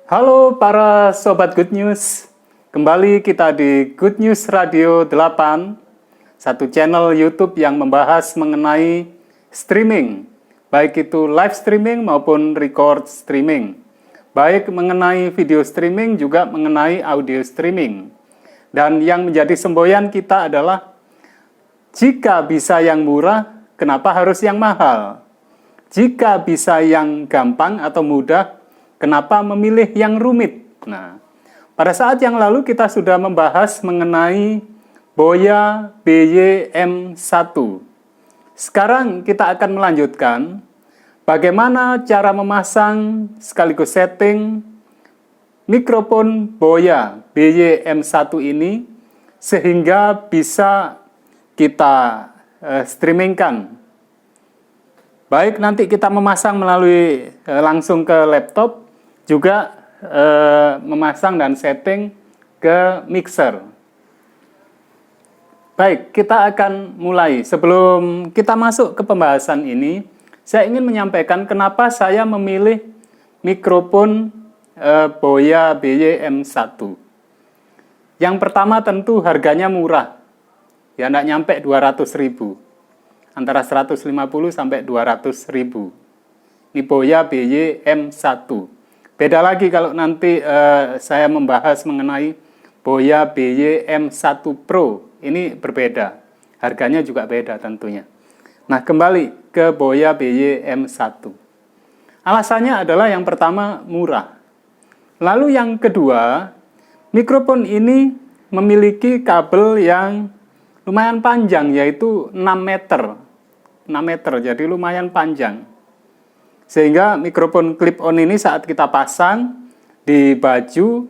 Halo para Sobat Good News, kembali kita di Good News Radio 8, satu channel YouTube yang membahas mengenai streaming, baik itu live streaming maupun record streaming, baik mengenai video streaming juga mengenai audio streaming. Dan yang menjadi semboyan kita adalah, jika bisa yang murah, kenapa harus yang mahal? Jika bisa yang gampang atau mudah, kenapa memilih yang rumit? Nah, pada saat yang lalu kita sudah membahas mengenai Boya BY-M1. Sekarang kita akan melanjutkan bagaimana cara memasang sekaligus setting mikrofon Boya BY-M1 ini sehingga bisa kita streamingkan. Baik, nanti kita memasang melalui langsung ke laptop, juga memasang dan setting ke mixer. Baik, kita akan mulai. Sebelum kita masuk ke pembahasan ini, saya ingin menyampaikan kenapa saya memilih mikrofon Boya BY-M1. Yang pertama tentu harganya murah. Ya, tidak nyampe 200.000. Antara 150 sampai 200.000. Ini Boya BY-M1. Beda lagi kalau nanti saya membahas mengenai Boya BY-M1 Pro. Ini berbeda. Harganya juga beda tentunya. Nah, kembali ke Boya BY-M1. Alasannya adalah yang pertama murah. Lalu yang kedua, mikrofon ini memiliki kabel yang lumayan panjang, yaitu 6 meter. 6 meter, jadi lumayan panjang. Sehingga mikrofon clip-on ini saat kita pasang di baju,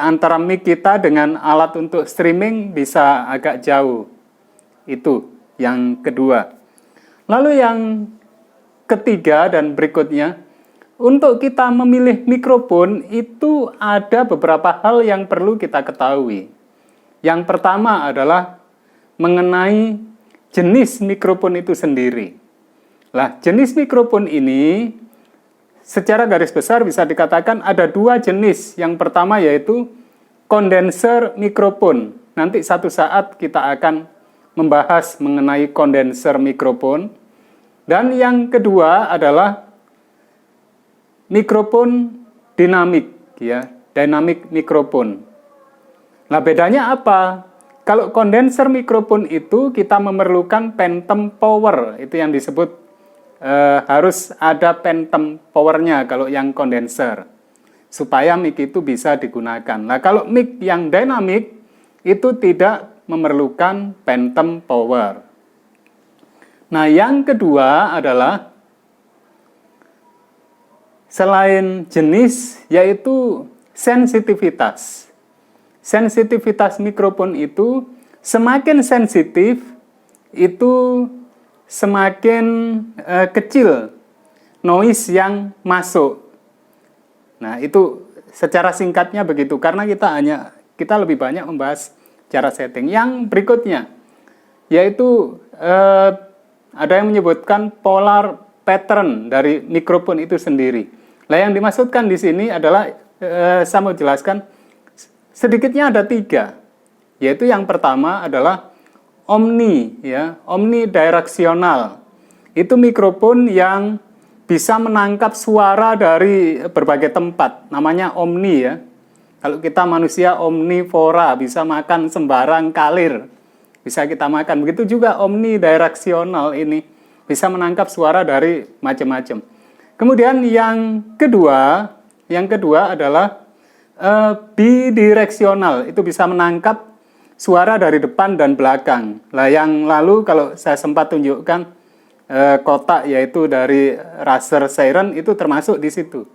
antara mic kita dengan alat untuk streaming bisa agak jauh. Itu yang kedua. Lalu yang ketiga dan berikutnya, untuk kita memilih mikrofon itu ada beberapa hal yang perlu kita ketahui. Yang pertama adalah mengenai jenis mikrofon itu sendiri. Lah, jenis mikrofon ini secara garis besar bisa dikatakan ada dua jenis. Yang pertama yaitu kondenser mikrofon. Nanti satu saat kita akan membahas mengenai kondenser mikrofon. Dan yang kedua adalah mikrofon dinamik, ya, dynamic mikrofon. Nah, bedanya apa? Kalau kondenser mikrofon itu kita memerlukan phantom power, itu yang disebut harus ada phantom powernya kalau yang kondenser, supaya mic itu bisa digunakan. Nah, kalau mic yang dynamic itu tidak memerlukan phantom power. Nah, yang kedua adalah selain jenis, yaitu sensitivitas. Sensitivitas mikrofon itu semakin sensitif, itu semakin kecil noise yang masuk. Nah, itu secara singkatnya begitu, karena kita lebih banyak membahas cara setting. Yang berikutnya yaitu ada yang menyebutkan polar pattern dari mikrofon itu sendiri. Nah, yang dimaksudkan di sini adalah saya mau jelaskan sedikitnya ada 3. Yaitu yang pertama adalah omni, ya, omnidireksional. Itu mikrofon yang bisa menangkap suara dari berbagai tempat. Namanya omni, ya. Kalau kita manusia omnivora, bisa makan sembarang kalir. Bisa kita makan. Begitu juga omnidireksional ini. Bisa menangkap suara dari macam-macam. Kemudian yang kedua adalah bidireksional. Itu bisa menangkap suara dari depan dan belakang. Nah, yang lalu kalau saya sempat tunjukkan kotak, yaitu dari Razer Seiren, itu termasuk di situ.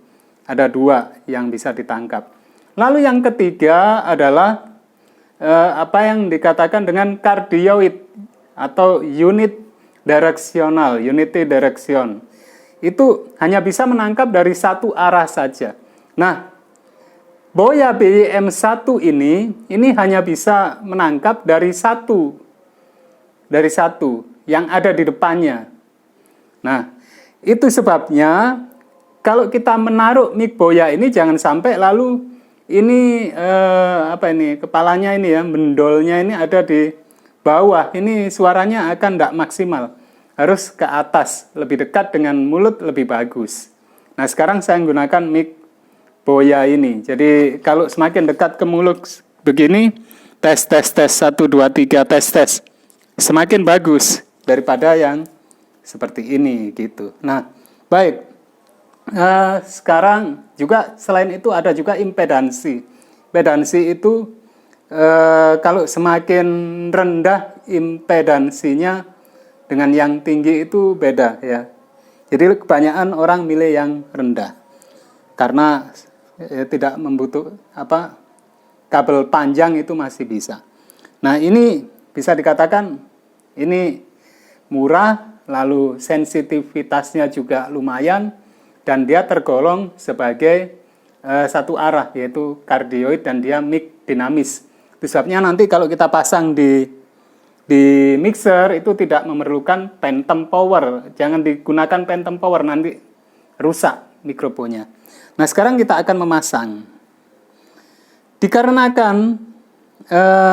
Ada 2 yang bisa ditangkap. Lalu yang ketiga adalah apa yang dikatakan dengan cardioid atau unit directional, unity direction. Itu hanya bisa menangkap dari satu arah saja. Nah, Boya BY-M1 ini hanya bisa menangkap dari satu yang ada di depannya. Nah, itu sebabnya kalau kita menaruh mic Boya ini jangan sampai lalu ini kepalanya ini ya, mendolnya ini ada di bawah. Ini suaranya akan tidak maksimal. Harus ke atas, lebih dekat dengan mulut lebih bagus. Nah, sekarang saya menggunakan mic Boya ini. Jadi kalau semakin dekat ke mulut begini, tes 1 2 3 tes. Semakin bagus daripada yang seperti ini gitu. Nah, baik. Sekarang juga selain itu ada juga impedansi. Impedansi itu kalau semakin rendah impedansinya dengan yang tinggi itu beda ya. Jadi kebanyakan orang milih yang rendah karena tidak kabel panjang itu masih bisa. Nah, ini bisa dikatakan ini murah, lalu sensitivitasnya juga lumayan, dan dia tergolong sebagai satu arah, yaitu kardioid, dan dia mic dinamis. Itu sebabnya nanti kalau kita pasang di mixer itu tidak memerlukan phantom power. Jangan digunakan phantom power, nanti rusak mikrofonnya. Nah, sekarang kita akan memasang. Dikarenakan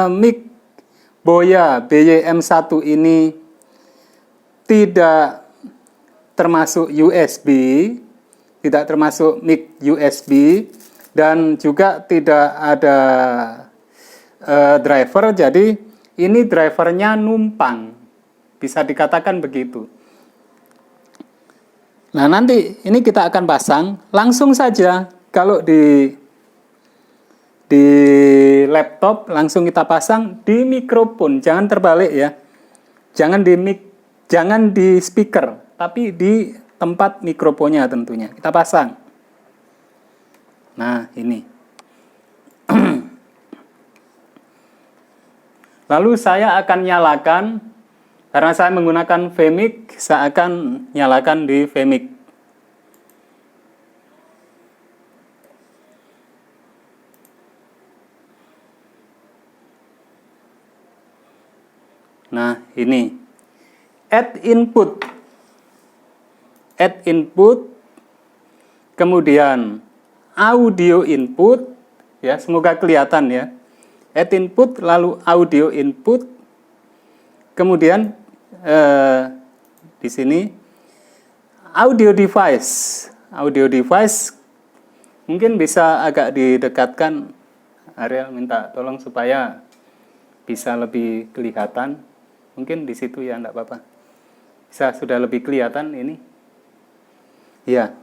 mic Boya BYM1 ini tidak termasuk USB, tidak termasuk mic USB, dan juga tidak ada driver, jadi ini drivernya numpang, bisa dikatakan begitu. Nah, nanti ini kita akan pasang langsung saja. Kalau di laptop langsung kita pasang di mikrofon, jangan terbalik ya. Jangan di speaker, tapi di tempat mikrofonnya tentunya. Kita pasang. Nah, ini. Lalu saya akan nyalakan, karena saya menggunakan VMic, saya akan nyalakan di VMic. Nah, ini. Add input. Add input. Kemudian audio input. Ya, semoga kelihatan ya. Add input, lalu audio input, kemudian di sini audio device. Audio device mungkin bisa agak didekatkan. Ariel minta tolong supaya bisa lebih kelihatan. Mungkin di situ ya, enggak apa-apa. Bisa sudah lebih kelihatan ini. Ya.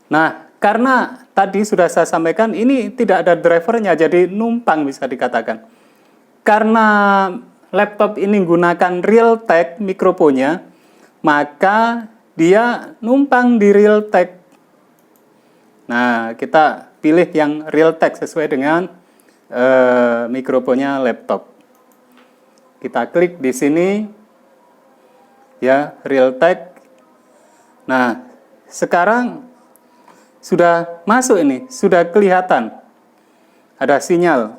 Nah, karena tadi sudah saya sampaikan ini tidak ada drivernya, jadi numpang bisa dikatakan. Karena laptop ini menggunakan Realtek mikrofonnya, maka dia numpang di Realtek. Nah, kita pilih yang Realtek sesuai dengan mikrofonnya laptop. Kita klik di sini, ya, Realtek. Nah, sekarang sudah masuk ini, sudah kelihatan ada sinyal.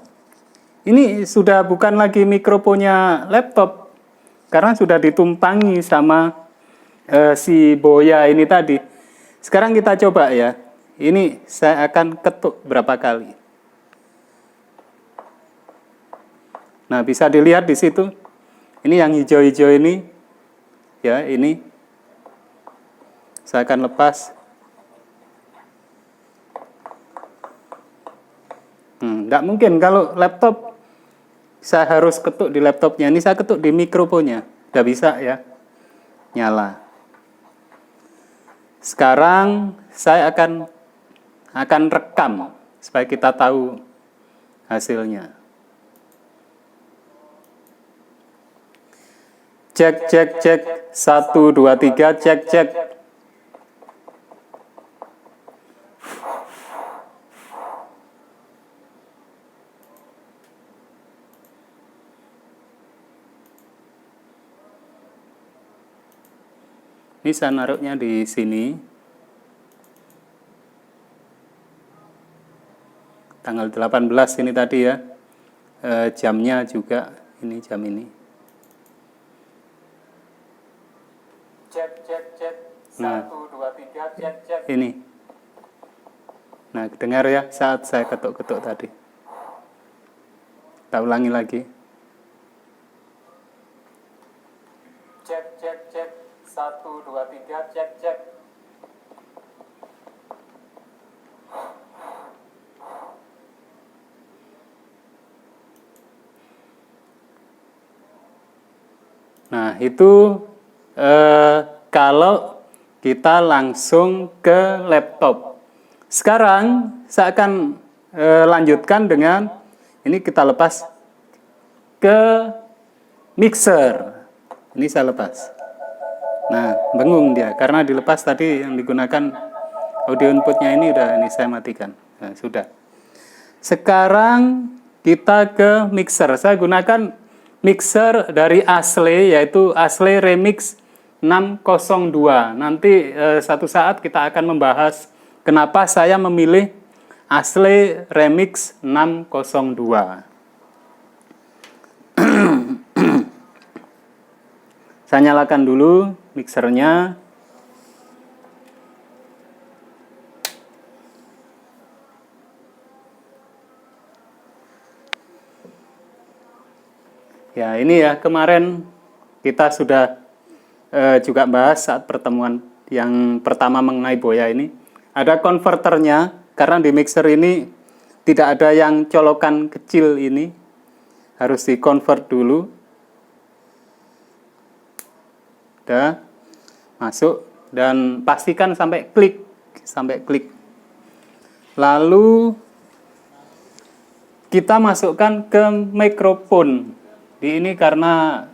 Ini sudah bukan lagi mikrofonnya laptop, karena sudah ditumpangi sama si Boya ini tadi. Sekarang kita coba ya. Ini saya akan ketuk berapa kali. Nah, bisa dilihat di situ. Ini yang hijau-hijau ini. Ya, ini. Saya akan lepas. Tidak mungkin kalau laptop saya harus ketuk di laptopnya. Ini saya ketuk di mikrofonnya. Tidak bisa ya. Nyala. Sekarang saya akan rekam supaya kita tahu hasilnya. Cek 1 2 3 cek. Ini saya naruhnya di sini. Tanggal 18 ini tadi ya. Jamnya juga ini jam ini. Cek. 1 2 3 cek. Ini. Nah, dengar ya saat saya ketuk-ketuk tadi. Kita ulangi lagi. Cek, cek, cek. 1, 2, 3, cek, cek. Nah, itu kalau kita langsung ke laptop. Sekarang saya akan lanjutkan dengan ini, kita lepas ke mixer. Ini saya lepas. Nah, bingung dia karena dilepas tadi yang digunakan audio inputnya ini ini saya matikan. Nah, sudah. Sekarang kita ke mixer. Saya gunakan mixer dari Ashley, yaitu Ashley Remix 602. Nanti satu saat kita akan membahas kenapa saya memilih Ashley Remix 602. Saya nyalakan dulu mixernya. Ya, ini ya, kemarin kita sudah juga bahas saat pertemuan yang pertama mengenai boya ini. Ada konverternya, karena di mixer ini tidak ada yang colokan kecil ini. Harus di-convert dulu. Udah, masuk, dan pastikan sampai klik. Lalu, kita masukkan ke mikrofon. Di ini karena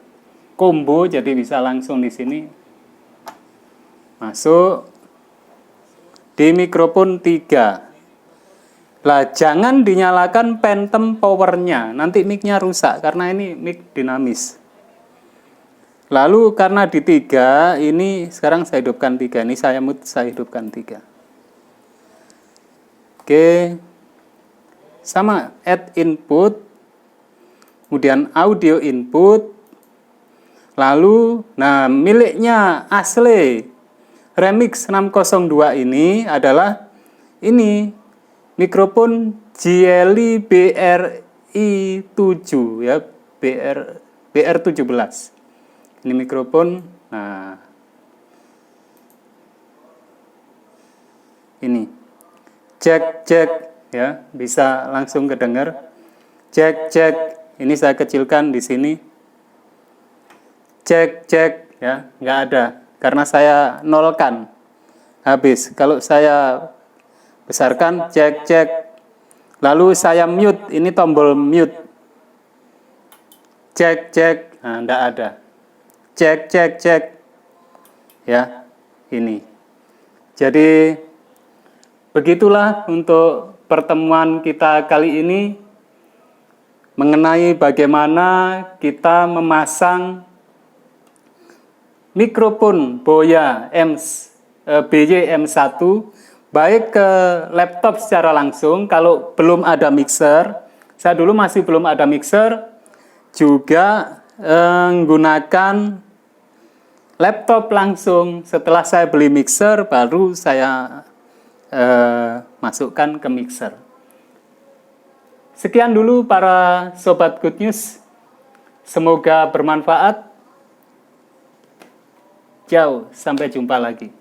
combo jadi bisa langsung di sini. Masuk di mikrofon 3. Lah, jangan dinyalakan phantom powernya, nanti mic-nya rusak karena ini mic dinamis. Lalu karena di 3 ini sekarang saya hidupkan 3. Ini saya mute, saya hidupkan 3. Oke. Sama add input. Kemudian audio input, lalu, nah miliknya Ashley Remix 602 ini adalah ini mikrofon JLI BRI 7 ya, BR17. Ini mikrofon, nah ini cek ya, bisa langsung kedengar. Cek. Ini saya kecilkan di sini. Cek ya, nggak ada karena saya nolkan. Habis. Kalau saya besarkan cek. Lalu saya mute, ini tombol mute. Cek. Nah, nggak ada. Cek. Ya, ini. Jadi begitulah untuk pertemuan kita kali ini mengenai bagaimana kita memasang mikrofon Boya BY-M1 baik ke laptop secara langsung kalau belum ada mixer. Saya dulu masih belum ada mixer, juga menggunakan laptop langsung. Setelah saya beli mixer baru saya masukkan ke mixer. Sekian dulu para Sobat Good News. Semoga bermanfaat. Ciao, sampai jumpa lagi.